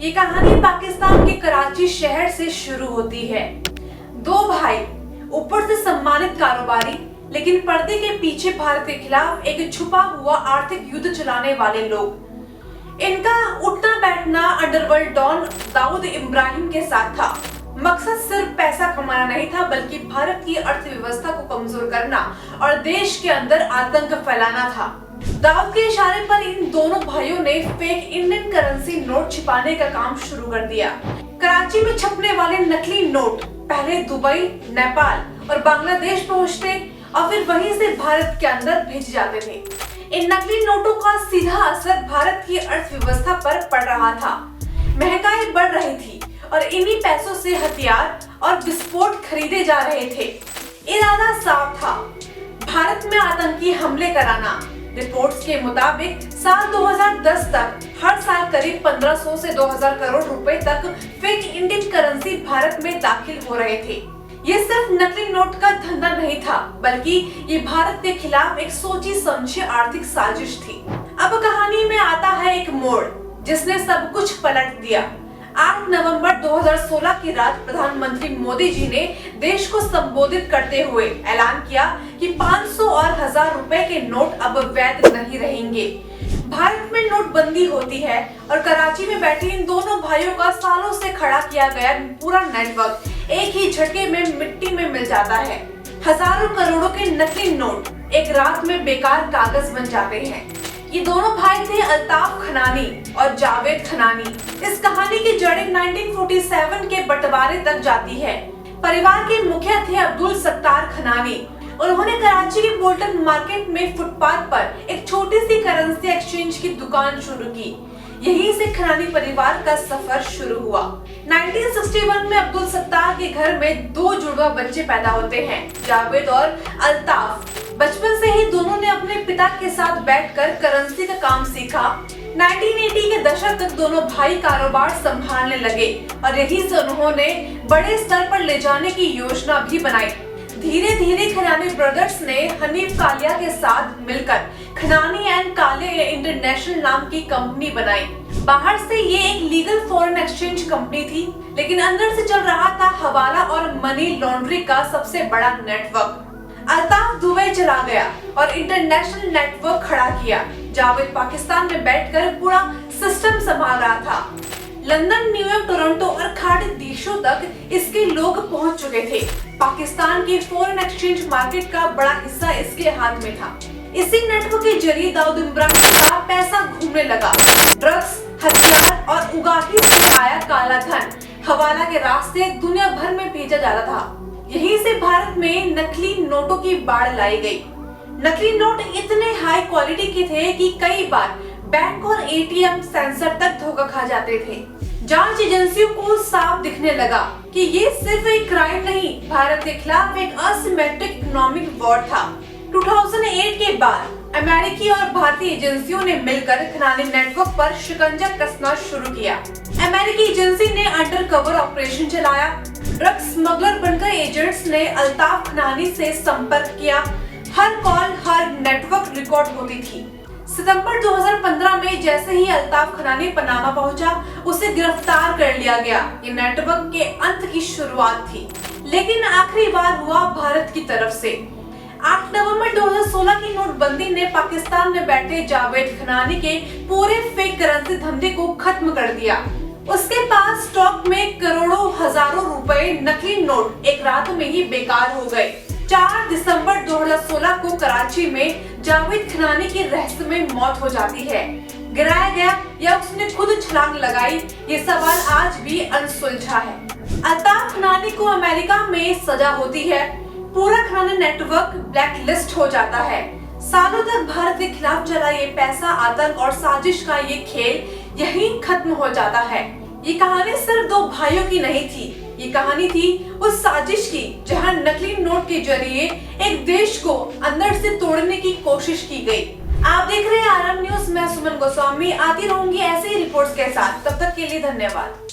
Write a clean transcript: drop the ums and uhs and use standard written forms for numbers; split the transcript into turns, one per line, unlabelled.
ये कहानी पाकिस्तान के कराची शहर से शुरू होती है। दो भाई, ऊपर से सम्मानित कारोबारी, लेकिन पर्दे के पीछे भारत के खिलाफ एक छुपा हुआ आर्थिक युद्ध चलाने वाले लोग। इनका उठना बैठना अंडरवर्ल्ड डॉन दाऊद इब्राहिम के साथ था। मकसद सिर्फ पैसा कमाना नहीं था, बल्कि भारत की अर्थव्यवस्था को कमजोर करना और देश के अंदर आतंक फैलाना था। दाऊद के इशारे पर इन दोनों भाइयों ने फेक इंडियन करेंसी नोट छिपाने का काम शुरू कर दिया। कराची में छपने वाले नकली नोट पहले दुबई, नेपाल और बांग्लादेश पहुंचते और फिर वहीं से भारत के अंदर भेजे जाते थे। इन नकली नोटों का सीधा असर भारत की अर्थव्यवस्था पर पड़ रहा था। महंगाई बढ़ रही थी और इन्हीं पैसों से हथियार और विस्फोट खरीदे जा रहे थे। इरादा साफ था, भारत में आतंकी हमले कराना। रिपोर्ट्स के मुताबिक साल 2010 तक हर साल करीब 1500 से 2000 करोड़ रुपए तक फेक इंडियन करेंसी भारत में दाखिल हो रहे थे। ये सिर्फ नकली नोट का धंधा नहीं था, बल्कि ये भारत के खिलाफ एक सोची समझी आर्थिक साजिश थी। अब कहानी में आता है एक मोड़ जिसने सब कुछ पलट दिया। 8 नवंबर 2016 की रात प्रधानमंत्री मोदी जी ने देश को संबोधित करते हुए ऐलान किया कि 500 और 1000 रुपए के नोट अब वैध नहीं रहेंगे। भारत में नोटबंदी होती है और कराची में बैठे इन दोनों भाइयों का सालों से खड़ा किया गया पूरा नेटवर्क एक ही झटके में मिट्टी में मिल जाता है। हजारों करोड़ों के नकली नोट एक रात में बेकार कागज बन जाते हैं। ये दोनों भाई थे अल्ताफ खनानी और जावेद खनानी। इस कहानी की जड़ें 1947 के बंटवारे तक जाती है। परिवार के मुखिया थे अब्दुल सत्तार खनानी। उन्होंने कराची के बोल्टन मार्केट में फुटपाथ पर एक छोटी सी करेंसी एक्सचेंज की दुकान शुरू की। यहीं से खनानी परिवार का सफर शुरू हुआ। 1961 में अब्दुल सत्तार के घर में 2 जुड़वा बच्चे पैदा होते हैं, जावेद और अल्ताफ। बचपन से ही दोनों ने अपने पिता के साथ बैठकर करेंसी का काम सीखा। 1980 के दशक तक दोनों भाई कारोबार संभालने लगे और यहीं से उन्होंने बड़े स्तर पर ले जाने की योजना भी बनाई। धीरे धीरे खनानी ब्रदर्स ने हनीफ कालिया के साथ मिलकर खनानी एंड कालिया इंटरनेशनल नाम की कंपनी बनाई। बाहर से ये एक लीगल फॉरेन एक्सचेंज कंपनी थी, लेकिन अंदर से चल रहा था हवाला और मनी लॉन्ड्री का सबसे बड़ा नेटवर्क। अल्ताफ दुबई चला गया और इंटरनेशनल नेटवर्क खड़ा किया। जावेद पाकिस्तान में बैठकर पूरा सिस्टम संभाल रहा था। लंदन, न्यूयॉर्क, टोरंटो और खाड़ी देशों तक इसके लोग पहुंच चुके थे। पाकिस्तान की फॉरेन एक्सचेंज मार्केट का बड़ा हिस्सा इसके हाथ में था। इसी नेटवर्क के जरिए दाऊद इब्राहिम का पैसा घूमने लगा। ड्रग्स, हथियार और उगाही से आया काला धन हवाला के रास्ते दुनिया भर में भेजा जाता था। यहीं से भारत में नकली नोटों की बाढ़ लाई गई। नकली नोट इतने हाई क्वालिटी के थे कि कई बार बैंक और एटीएम सेंसर तक धोखा खा जाते थे। जांच एजेंसियों को साफ दिखने लगा कि ये सिर्फ एक क्राइम नहीं, भारत के खिलाफ एक असिमेट्रिक इकोनॉमिक वॉर था। 2008 के बाद अमेरिकी और भारतीय एजेंसियों ने मिलकर खनानी नेटवर्क पर शिकंजा कसना शुरू किया। अमेरिकी एजेंसी ने अंडर कवर ऑपरेशन चलाया। ड्रग स्मगलर बनकर एजेंट्स ने अल्ताफ खनानी से संपर्क किया। हर कॉल, हर नेटवर्क रिकॉर्ड होती थी। सितंबर 2015 में जैसे ही अल्ताफ खनानी पनामा पहुंचा, उसे गिरफ्तार कर लिया गया। ये नेटवर्क के अंत की शुरुआत थी, लेकिन आखिरी बार हुआ भारत की तरफ से। 8 नवंबर 2016 की नोटबंदी ने पाकिस्तान में बैठे जावेद खनानी के पूरे फेक करेंसी धंधे को खत्म कर दिया। उसके पास स्टॉक में करोड़ों हजारों रुपए नकली नोट एक रात में ही बेकार हो गए। 4 दिसंबर 2016 को कराची में जावेद खनानी की रहस्यमय मौत हो जाती है। गिराया गया या उसने खुद छलांग लगाई, ये सवाल आज भी अनसुलझा है। अल्ताफ खनानी को अमेरिका में सजा होती है। पूरा खनानी नेटवर्क ब्लैक लिस्ट हो जाता है। सालों तक भारत के खिलाफ चला ये पैसा, आतंक और साजिश का ये खेल यहीं खत्म हो जाता है। ये कहानी सिर्फ 2 भाइयों की नहीं थी, ये कहानी थी उस साजिश की जहां नकली नोट के जरिए एक देश को अंदर से तोड़ने की कोशिश की गई। आप देख रहे हैं आरएम न्यूज। मैं सुमन गोस्वामी आती रहूंगी ऐसे ही रिपोर्ट्स के साथ। तब तक के लिए धन्यवाद।